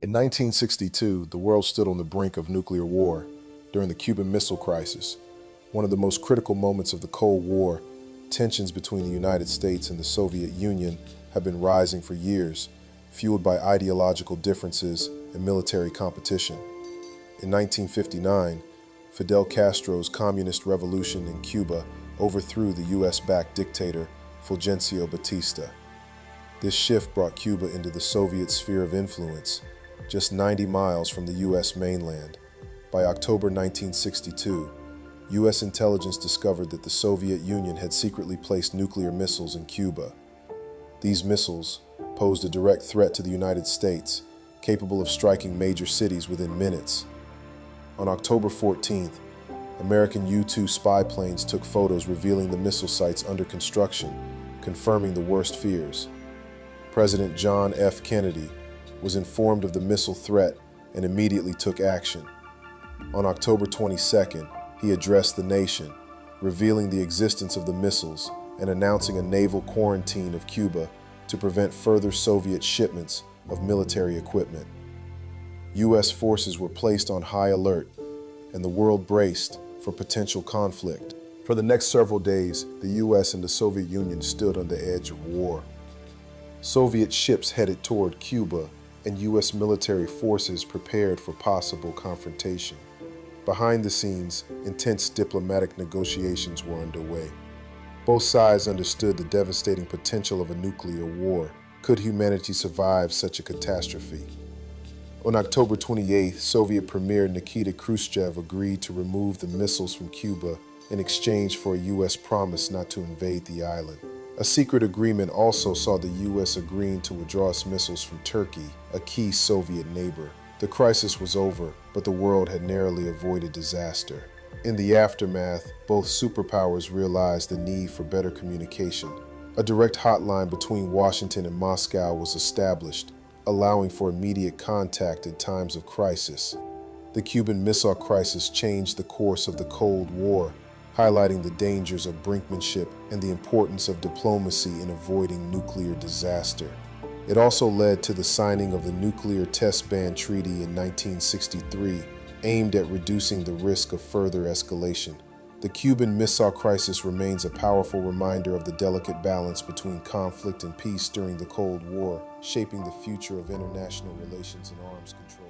In 1962, the world stood on the brink of nuclear war during the Cuban Missile Crisis. One of the most critical moments of the Cold War, tensions between the United States and the Soviet Union have been rising for years, fueled by ideological differences and military competition. In 1959, Fidel Castro's communist revolution in Cuba overthrew the US-backed dictator Fulgencio Batista. This shift brought Cuba into the Soviet sphere of influence, just 90 miles from the U.S. mainland. By October 1962, U.S. intelligence discovered that the Soviet Union had secretly placed nuclear missiles in Cuba. These missiles posed a direct threat to the United States, capable of striking major cities within minutes. On October 14th, American U-2 spy planes took photos revealing the missile sites under construction, confirming the worst fears. President John F. Kennedy was informed of the missile threat and immediately took action. On October 22nd, he addressed the nation, revealing the existence of the missiles and announcing a naval quarantine of Cuba to prevent further Soviet shipments of military equipment. U.S. forces were placed on high alert, and the world braced for potential conflict. For the next several days, the U.S. and the Soviet Union stood on the edge of war. Soviet ships headed toward Cuba, and U.S. military forces prepared for possible confrontation. Behind the scenes, intense diplomatic negotiations were underway. Both sides understood the devastating potential of a nuclear war. Could humanity survive such a catastrophe? On October 28th, Soviet Premier Nikita Khrushchev agreed to remove the missiles from Cuba in exchange for a U.S. promise not to invade the island. A secret agreement also saw the U.S. agreeing to withdraw its missiles from Turkey, a key Soviet neighbor. The crisis was over, but the world had narrowly avoided disaster. In the aftermath, both superpowers realized the need for better communication. A direct hotline between Washington and Moscow was established, allowing for immediate contact in times of crisis. The Cuban Missile Crisis changed the course of the Cold War, highlighting the dangers of brinkmanship and the importance of diplomacy in avoiding nuclear disaster. It also led to the signing of the Nuclear Test Ban Treaty in 1963, aimed at reducing the risk of further escalation. The Cuban Missile Crisis remains a powerful reminder of the delicate balance between conflict and peace during the Cold War, shaping the future of international relations and arms control.